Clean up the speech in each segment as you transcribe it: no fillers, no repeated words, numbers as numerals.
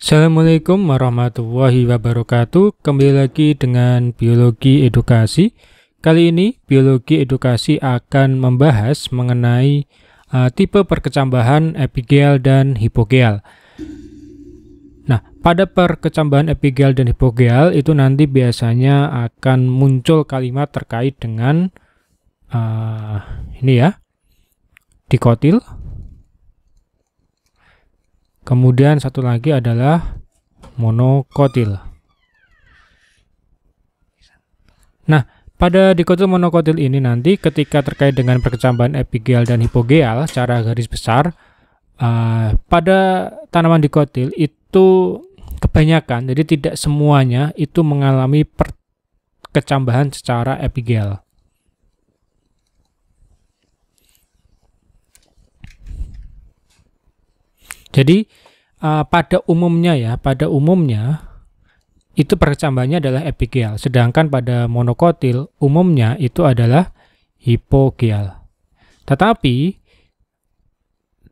Assalamualaikum warahmatullahi wabarakatuh. Kembali lagi dengan biologi edukasi. Kali ini biologi edukasi akan membahas mengenai tipe perkecambahan epigeal dan hipogeal. Nah, pada perkecambahan epigeal dan hipogeal itu nanti biasanya akan muncul kalimat terkait dengan ini ya, dikotil. Kemudian satu lagi adalah monokotil. Nah, pada dikotil monokotil ini nanti ketika terkait dengan perkecambahan epigeal dan hipogeal secara garis besar, pada tanaman dikotil itu kebanyakan, jadi tidak semuanya itu mengalami perkecambahan secara epigeal. Jadi pada umumnya itu perkecambahannya adalah epigeal, sedangkan pada monokotil umumnya itu adalah hipogeal. Tetapi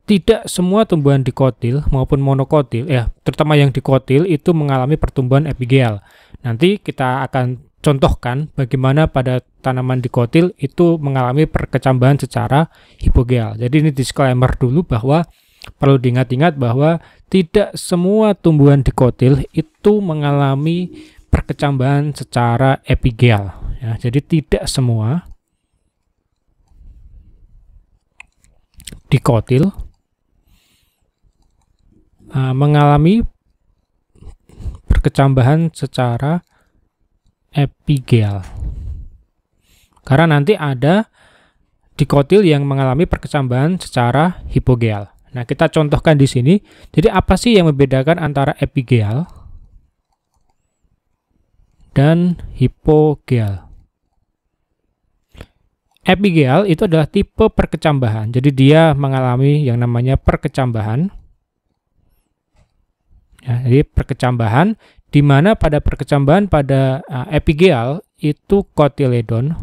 tidak semua tumbuhan dikotil maupun monokotil, terutama yang dikotil itu mengalami pertumbuhan epigeal. Nanti kita akan contohkan bagaimana pada tanaman dikotil itu mengalami perkecambahan secara hipogeal. Jadi ini disclaimer dulu bahwa perlu diingat-ingat bahwa tidak semua tumbuhan dikotil itu mengalami perkecambahan secara epigeal. Ya, jadi tidak semua dikotil mengalami perkecambahan secara epigeal. Karena nanti ada dikotil yang mengalami perkecambahan secara hipogeal. Nah, kita contohkan di sini. Jadi apa sih yang membedakan antara epigeal dan hipogeal? Epigeal itu adalah tipe perkecambahan. Jadi dia mengalami yang namanya perkecambahan. Ya, jadi perkecambahan di mana pada perkecambahan pada epigeal itu kotiledon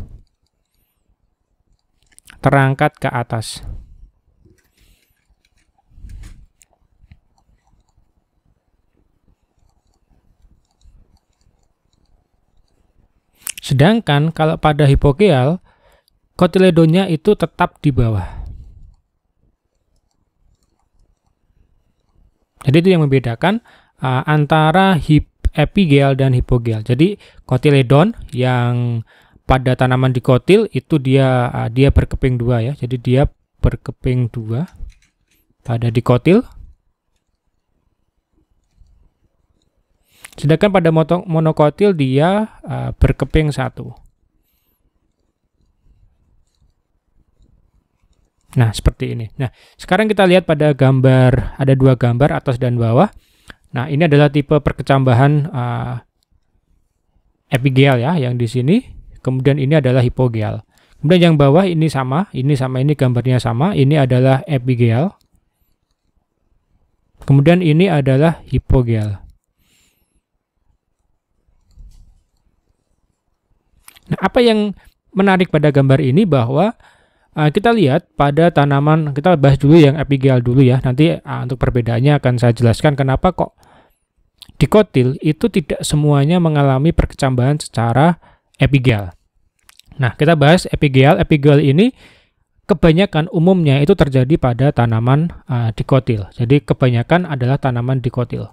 terangkat ke atas. Sedangkan kalau pada hipogeal, kotiledonnya itu tetap di bawah. Jadi itu yang membedakan antara epigeal dan hipogeal. Jadi kotiledon yang pada tanaman dikotil itu dia berkeping dua ya. Jadi dia berkeping dua pada dikotil. Sedangkan pada monokotil dia berkeping satu. Nah, seperti ini. Nah, sekarang kita lihat pada gambar, ada dua gambar atas dan bawah. Nah, ini adalah tipe perkecambahan epigeal ya, yang di sini. Kemudian ini adalah hipogeal. Kemudian yang bawah ini sama ini gambarnya sama. Ini adalah epigeal. Kemudian ini adalah hipogeal. Nah, apa yang menarik pada gambar ini bahwa kita lihat pada tanaman, kita bahas dulu yang epigeal dulu ya. Nanti untuk perbedaannya akan saya jelaskan kenapa kok dikotil itu tidak semuanya mengalami perkecambahan secara epigeal. Nah, kita bahas epigeal. Epigeal ini kebanyakan umumnya itu terjadi pada tanaman dikotil. Jadi kebanyakan adalah tanaman dikotil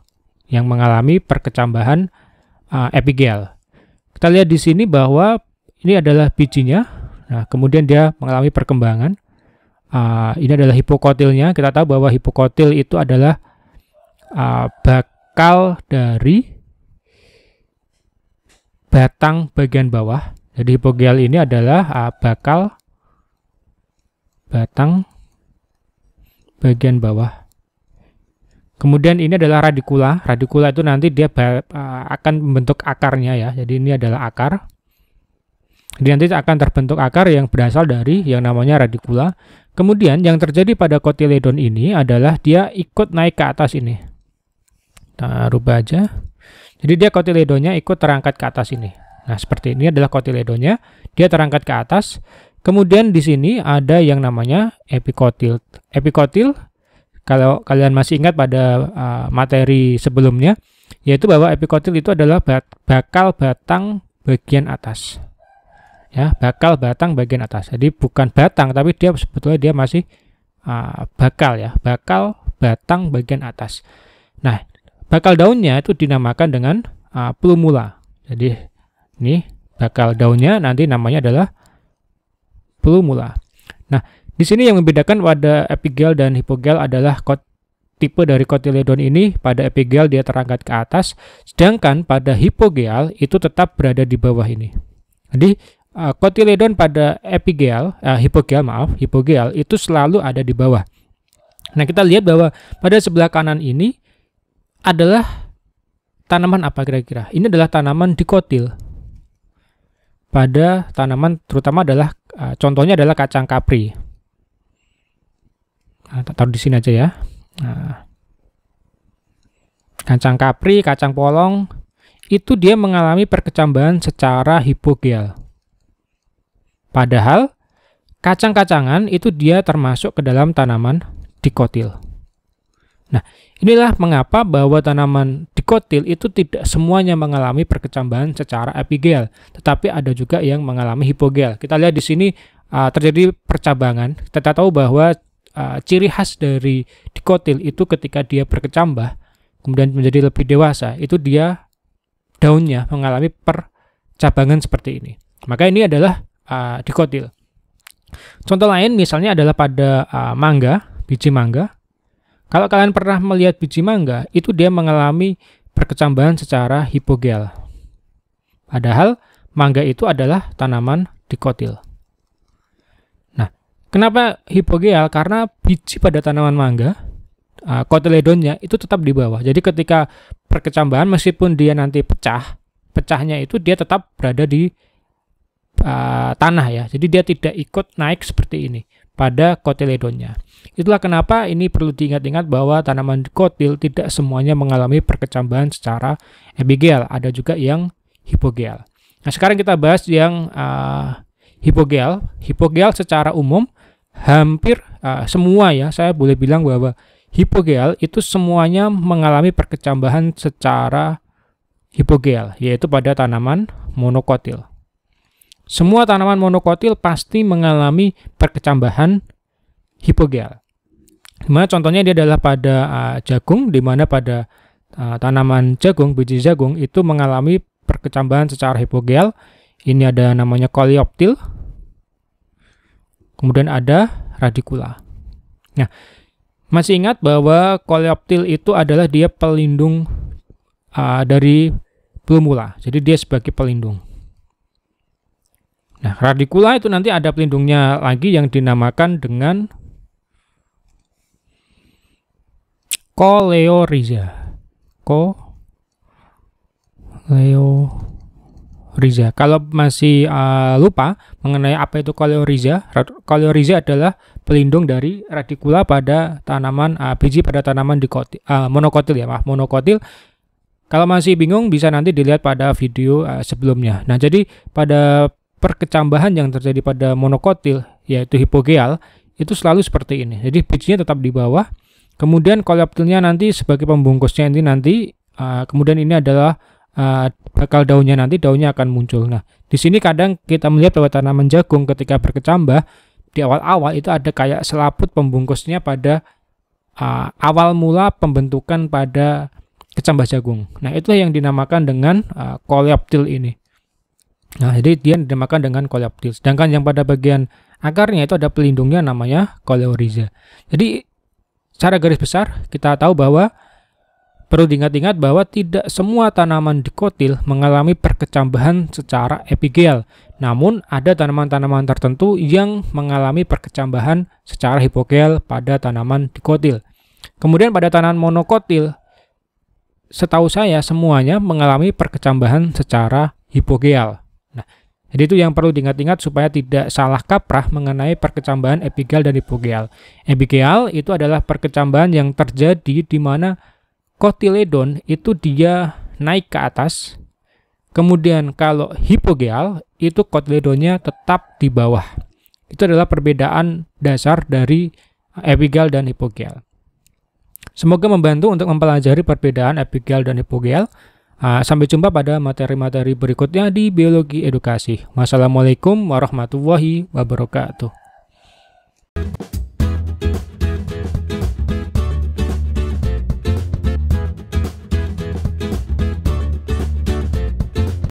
yang mengalami perkecambahan epigeal. Kita lihat di sini bahwa ini adalah bijinya. Nah, kemudian dia mengalami perkembangan. Ini adalah hipokotilnya. Kita tahu bahwa hipokotil itu adalah bakal dari batang bagian bawah. Jadi hipogeal ini adalah bakal batang bagian bawah. Kemudian ini adalah radikula. Radikula itu nanti dia akan membentuk akarnya ya. Jadi ini adalah akar. Jadi nanti akan terbentuk akar yang berasal dari yang namanya radikula. Kemudian yang terjadi pada kotiledon ini adalah dia ikut naik ke atas ini. Kita rubah aja. Jadi dia kotiledonnya ikut terangkat ke atas ini. Nah, seperti ini adalah kotiledonnya. Dia terangkat ke atas. Kemudian di sini ada yang namanya epikotil. Epikotil kalau kalian masih ingat pada materi sebelumnya, yaitu bahwa epikotil itu adalah bakal batang bagian atas. Ya, bakal batang bagian atas. Jadi bukan batang, tapi dia sebetulnya dia masih bakal ya, bakal batang bagian atas. Nah, bakal daunnya itu dinamakan dengan plumula. Jadi ini bakal daunnya nanti namanya adalah plumula. Nah, di sini yang membedakan pada epigel dan hipogel adalah tipe dari kotiledon ini. Pada epigel dia terangkat ke atas, sedangkan pada hipogel itu tetap berada di bawah ini. Jadi kotiledon pada hipogel itu selalu ada di bawah. Nah, kita lihat bahwa pada sebelah kanan ini adalah tanaman apa kira-kira? Ini adalah tanaman dikotil. Pada tanaman terutama adalah contohnya adalah kacang kapri. Nah, taruh di sini aja ya. Nah, kacang kapri, kacang polong, itu dia mengalami perkecambahan secara hipogel. Padahal kacang-kacangan itu dia termasuk ke dalam tanaman dikotil. Nah, inilah mengapa bahwa tanaman dikotil itu tidak semuanya mengalami perkecambahan secara epigel, tetapi ada juga yang mengalami hipogel. Kita lihat di sini terjadi percabangan. Kita tahu bahwa ciri khas dari dikotil itu ketika dia berkecambah, kemudian menjadi lebih dewasa, itu dia daunnya mengalami percabangan seperti ini. Maka ini adalah dikotil. Contoh lain misalnya adalah pada mangga, biji mangga. Kalau kalian pernah melihat biji mangga, itu dia mengalami perkecambahan secara hipogel. Padahal mangga itu adalah tanaman dikotil. Kenapa hipogel? Karena biji pada tanaman mangga, kotiledonnya itu tetap di bawah. Jadi ketika perkecambahan, meskipun dia nanti pecahnya itu dia tetap berada di tanah ya. Jadi dia tidak ikut naik seperti ini pada kotiledonnya. Itulah kenapa ini perlu diingat-ingat bahwa tanaman dikotil tidak semuanya mengalami perkecambahan secara epigel. Ada juga yang hipogel. Nah, sekarang kita bahas yang hipogel. Hipogel secara umum hampir semua ya, saya boleh bilang bahwa hipogel itu semuanya mengalami perkecambahan secara hipogel, yaitu pada tanaman monokotil. Semua tanaman monokotil pasti mengalami perkecambahan hipogel. Dimana contohnya dia adalah pada jagung, di mana pada tanaman jagung, biji jagung itu mengalami perkecambahan secara hipogel. Ini ada namanya coleoptil. Kemudian ada radicula. Nah, masih ingat bahwa coleoptil itu adalah dia pelindung dari plumula. Jadi dia sebagai pelindung. Nah, radicula itu nanti ada pelindungnya lagi yang dinamakan dengan Coleorhiza. Coleorhiza. Kalau masih lupa mengenai apa itu Coleorhiza, Coleorhiza adalah pelindung dari radicula pada tanaman biji pada tanaman monokotil ya, monokotil. Kalau masih bingung bisa nanti dilihat pada video sebelumnya. Nah, jadi pada perkecambahan yang terjadi pada monokotil yaitu hipogel itu selalu seperti ini. Jadi bijinya tetap di bawah. Kemudian coleoptilnya nanti sebagai pembungkusnya ini nanti kemudian ini adalah bakal daunnya, nanti daunnya akan muncul. Nah, di sini kadang kita melihat bahwa tanaman jagung ketika berkecambah di awal-awal itu ada kayak selaput pembungkusnya pada awal mula pembentukan pada kecambah jagung. Nah, itulah yang dinamakan dengan coleoptil ini. Nah, jadi dia dinamakan dengan coleoptil. Sedangkan yang pada bagian akarnya itu ada pelindungnya namanya Coleorhiza. Jadi secara garis besar kita tahu bahwa perlu diingat-ingat bahwa tidak semua tanaman dikotil mengalami perkecambahan secara epigel. Namun ada tanaman-tanaman tertentu yang mengalami perkecambahan secara hipogel pada tanaman dikotil. Kemudian pada tanaman monokotil, setahu saya semuanya mengalami perkecambahan secara hipogel. Nah, jadi itu yang perlu diingat-ingat supaya tidak salah kaprah mengenai perkecambahan epigel dan hipogel. Epigel itu adalah perkecambahan yang terjadi di mana kotiledon itu dia naik ke atas. Kemudian kalau hipogel itu kotiledonnya tetap di bawah. Itu adalah perbedaan dasar dari epigel dan hipogel. Semoga membantu untuk mempelajari perbedaan epigel dan hipogel. Sampai jumpa pada materi-materi berikutnya di Biologi Edukasi. Wassalamualaikum warahmatullahi wabarakatuh.